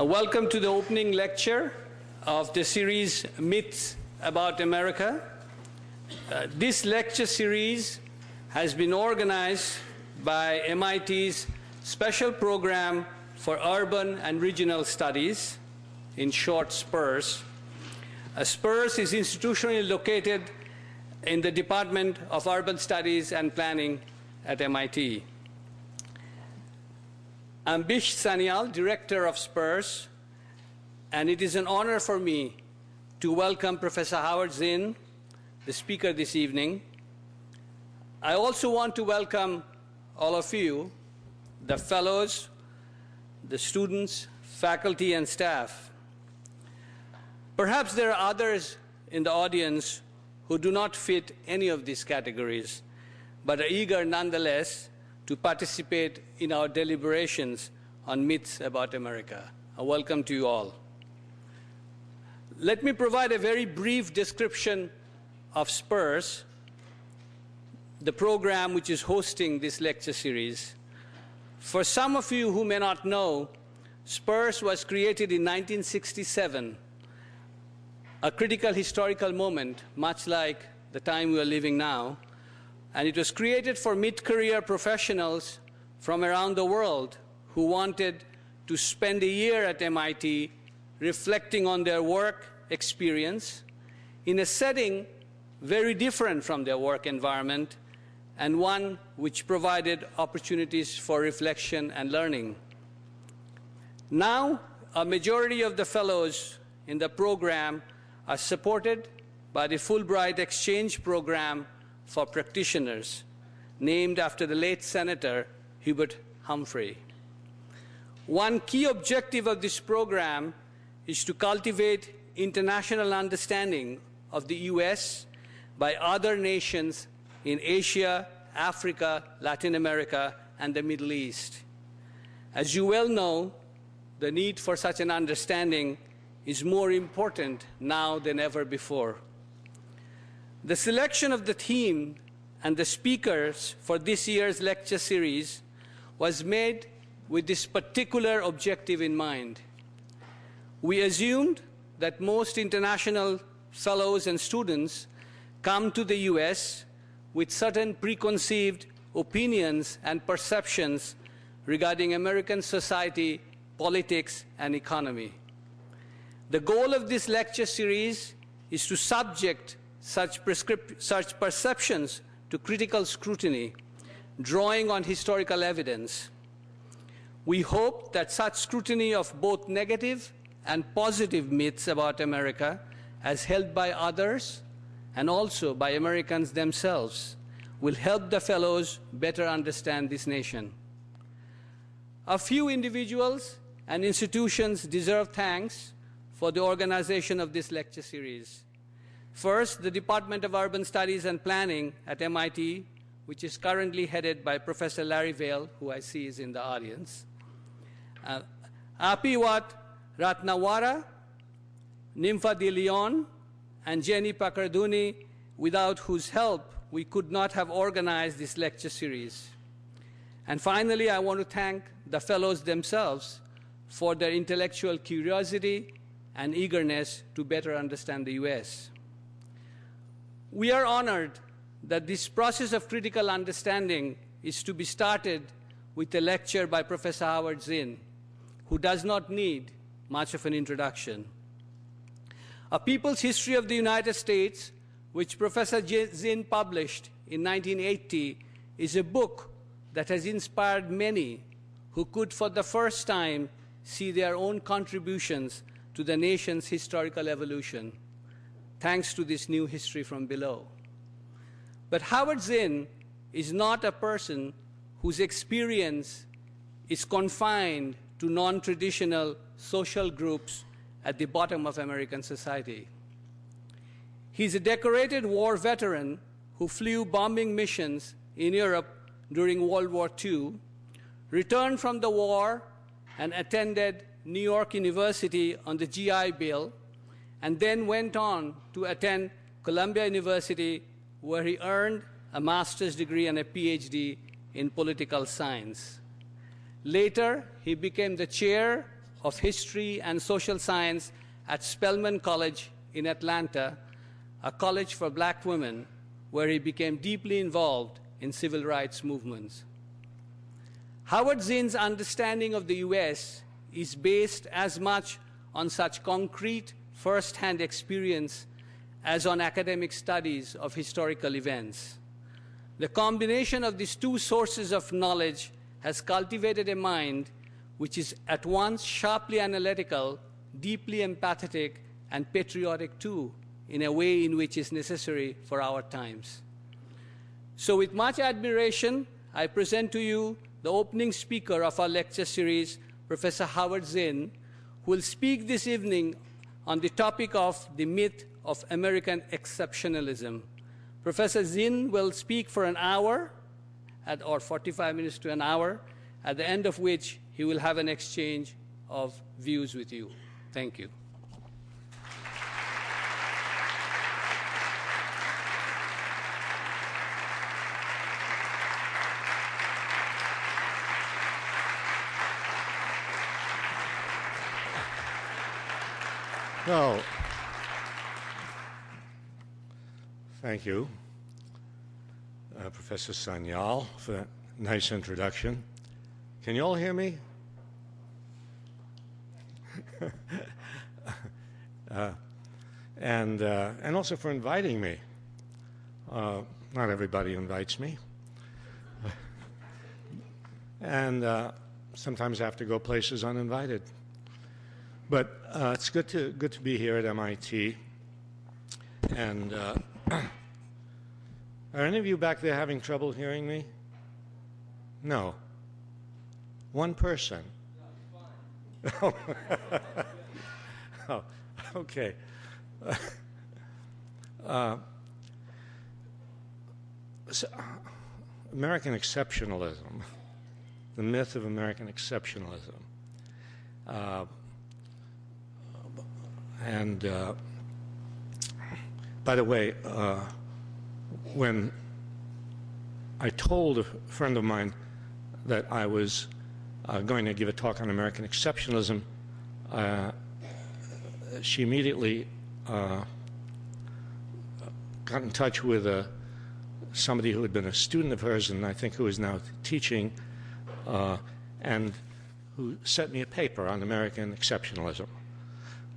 Welcome to the opening lecture of the series Myths About America. This lecture series has been organized by MIT's Special Program for Urban and Regional Studies, in short SPURS. SPURS is institutionally located in the Department of Urban Studies and Planning at MIT. I'm Bish Sanyal, Director of SPURS, and it is an honor for me to welcome Professor Howard Zinn, the speaker this evening. I also want to welcome all of you, the fellows, the students, faculty, and staff. Perhaps there are others in the audience who do not fit any of these categories, but are eager nonetheless to participate in our deliberations on myths about America. A welcome to you all. Let me provide a very brief description of SPURS, the program which is hosting this lecture series. For some of you who may not know, SPURS was created in 1967, a critical historical moment, much like the time we are living now. And it was created for mid-career professionals from around the world who wanted to spend a year at MIT reflecting on their work experience in a setting very different from their work environment and one which provided opportunities for reflection and learning. Now, a majority of the fellows in the program are supported by the Fulbright Exchange Program for practitioners, named after the late Senator Hubert Humphrey. One key objective of this program is to cultivate international understanding of the US by other nations in Asia, Africa, Latin America, and the Middle East. As you well know, the need for such an understanding is more important now than ever before. The selection of the theme and the speakers for this year's lecture series was made with this particular objective in mind. We assumed that most international fellows and students come to the US with certain preconceived opinions and perceptions regarding American society, politics, and economy. The goal of this lecture series is to subject such perceptions to critical scrutiny, drawing on historical evidence. We hope that such scrutiny of both negative and positive myths about America, as held by others and also by Americans themselves, will help the fellows better understand this nation. A few individuals and institutions deserve thanks for the organization of this lecture series. First, the Department of Urban Studies and Planning at MIT, which is currently headed by Professor Larry Vail, who I see is in the audience. Apiwat Ratnawara, Nympha de Leon, and Jenny Pakarduni, without whose help we could not have organized this lecture series. And finally, I want to thank the fellows themselves for their intellectual curiosity and eagerness to better understand the US. We are honored that this process of critical understanding is to be started with a lecture by Professor Howard Zinn, who does not need much of an introduction. A People's History of the United States, which Professor Zinn published in 1980, is a book that has inspired many who could for the first time see their own contributions to the nation's historical evolution, thanks to this new history from below. But Howard Zinn is not a person whose experience is confined to non-traditional social groups at the bottom of American society. He's a decorated war veteran who flew bombing missions in Europe during World War II, returned from the war and attended New York University on the GI Bill, and then went on to attend Columbia University, where he earned a master's degree and a PhD in political science. Later, he became the chair of History and Social Science at Spelman College in Atlanta, a college for black women, where he became deeply involved in civil rights movements. Howard Zinn's understanding of the US is based as much on such concrete first-hand experience as on academic studies of historical events. The combination of these two sources of knowledge has cultivated a mind which is at once sharply analytical, deeply empathetic, and patriotic too, in a way in which is necessary for our times. So with much admiration, I present to you the opening speaker of our lecture series, Professor Howard Zinn, who will speak this evening on the topic of the myth of American exceptionalism. Professor Zinn will speak for an hour, or 45 minutes to an hour, at the end of which he will have an exchange of views with you. Thank you. Well, thank you, Professor Sanyal, for that nice introduction. Can you all hear me? And also for inviting me. Not everybody invites me. And sometimes I have to go places uninvited. But it's good to be here at MIT. And are any of you back there having trouble hearing me? No. One person. Oh, oh, okay. So, American exceptionalism, the myth of American exceptionalism. By the way, when I told a friend of mine that I was going to give a talk on American exceptionalism, she immediately got in touch with somebody who had been a student of hers and I think who is now teaching, and who sent me a paper on American exceptionalism.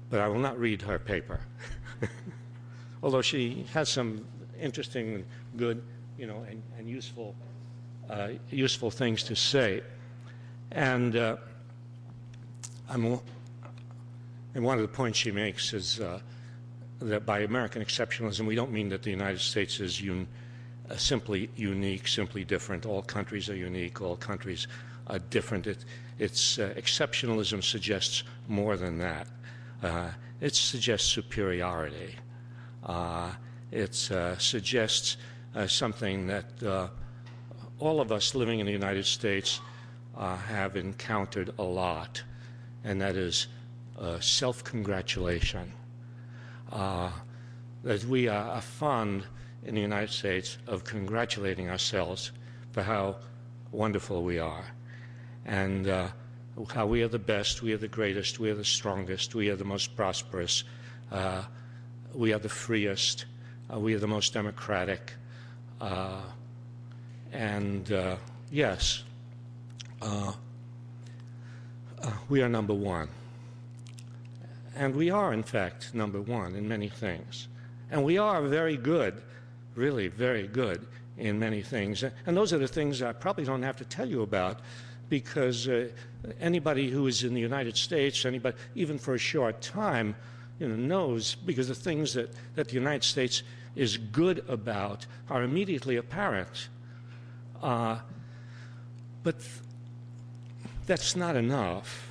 But I will not read her paper, although she has some interesting, good, and useful, useful things to say. And one of the points she makes is that by American exceptionalism, we don't mean that the United States is simply unique, simply different. All countries are unique. All countries are different. Exceptionalism suggests more than that. It suggests superiority. It suggests something that all of us living in the United States have encountered a lot, and that is self-congratulation. That we are fond in the United States of congratulating ourselves for how wonderful we are, and how we are the best, we are the greatest, we are the strongest, we are the most prosperous, we are the freest, we are the most democratic, yes, we are number one. And we are, in fact, number one in many things. And we are very good, really very good in many things. And those are the things I probably don't have to tell you about, because anybody who is in the United States, anybody, even for a short time, knows, because the things that the United States is good about are immediately apparent. But that's not enough.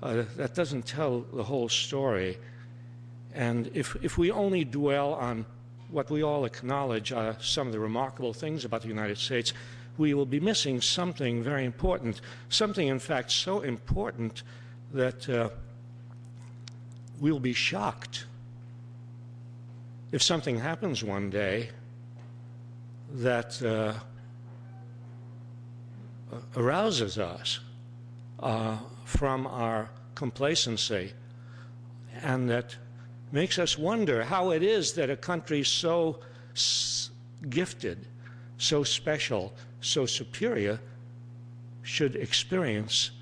That doesn't tell the whole story. And if we only dwell on what we all acknowledge are some of the remarkable things about the United States, we will be missing something very important, something, in fact, so important that we'll be shocked if something happens one day that arouses us from our complacency, and that makes us wonder how it is that a country so gifted, so special, so superior should experience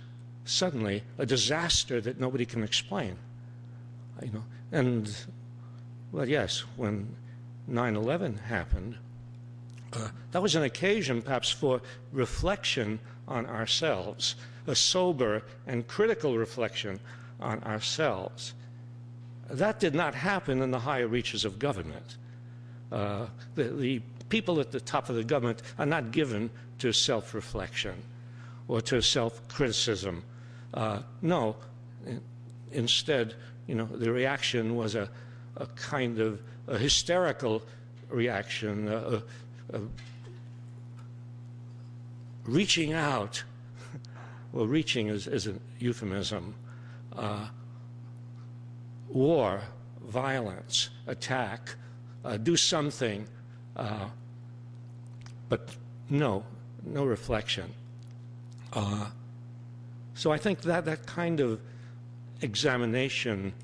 suddenly a disaster that nobody can explain. You know, and well, yes, when 9/11 happened, that was an occasion perhaps for reflection on ourselves, a sober and critical reflection on ourselves. That did not happen in the higher reaches of government. The people at the top of the government are not given to self-reflection or to self-criticism. No, instead, you know, the reaction was a kind of a hysterical reaction, reaching out. Well, reaching is a euphemism. War, violence, attack, do something, but no reflection. So I think that kind of examination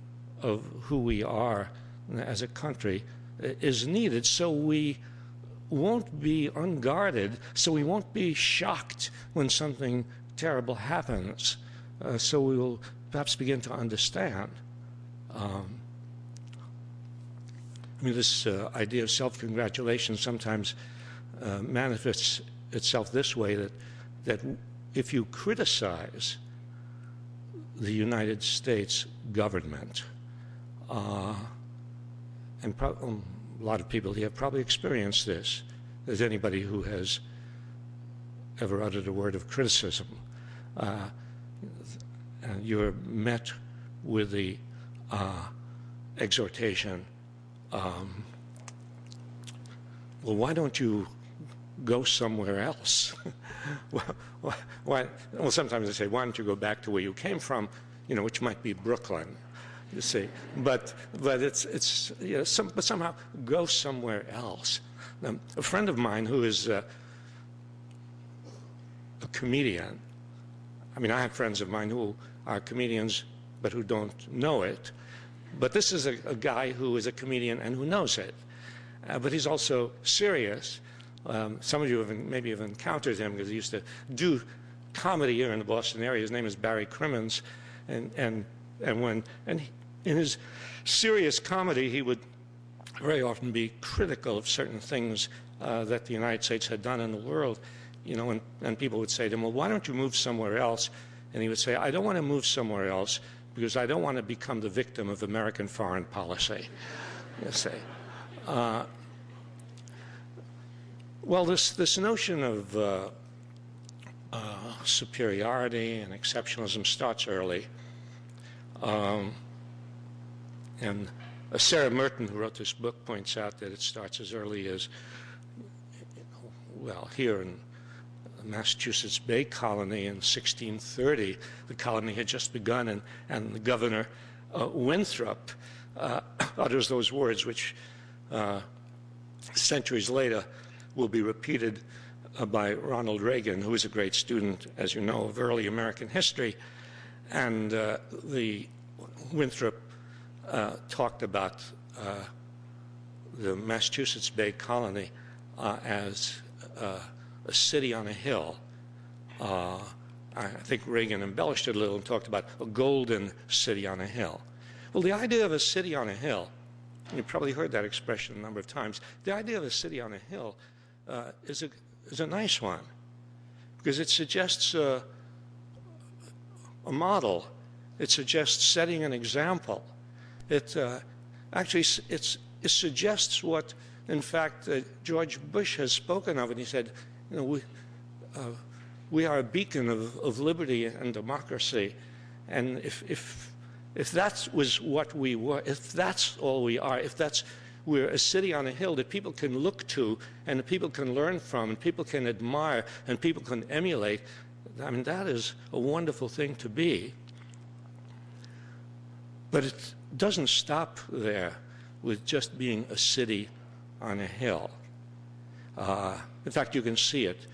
of who we are as a country is needed, so we won't be unguarded, so we won't be shocked when something terrible happens, so we will perhaps begin to understand. I mean, this idea of self-congratulation sometimes manifests itself this way, that if you criticize the United States government, and a lot of people here have probably experienced this, as anybody who has ever uttered a word of criticism, and you're met with the exhortation, well, why don't you go somewhere else? Well, sometimes they say, why don't you go back to where you came from, you know, which might be Brooklyn, you see. But it's you know, but somehow go somewhere else. A friend of mine who is a comedian, I mean, I have friends of mine who are comedians but who don't know it. But this is a guy who is a comedian and who knows it. But he's also serious. Some of you maybe have encountered him because he used to do comedy here in the Boston area. His name is Barry Crimmins, and in his serious comedy, he would very often be critical of certain things that the United States had done in the world, you know, and people would say to him, well, why don't you move somewhere else? And he would say, I don't want to move somewhere else because I don't want to become the victim of American foreign policy, you say. Well, this notion of superiority and exceptionalism starts early. And Sarah Merton, who wrote this book, points out that it starts as early as, well, here in the Massachusetts Bay Colony in 1630. The colony had just begun, and the governor, Winthrop, utters those words which centuries later will be repeated by Ronald Reagan, who is a great student, as you know, of early American history. And the Winthrop talked about the Massachusetts Bay Colony as a city on a hill. I think Reagan embellished it a little and talked about a golden city on a hill. Well, the idea of a city on a hill, and you've probably heard that expression a number of times, the idea of a city on a hill is a nice one, because it suggests a model. It suggests setting an example. It suggests what, in fact, George Bush has spoken of, and he said, you know, we are a beacon of liberty and democracy, and if that was what we were, if that's all we are, we're a city on a hill that people can look to and that people can learn from and people can admire and people can emulate, I mean, that is a wonderful thing to be. But it doesn't stop there with just being a city on a hill. In fact, you can see it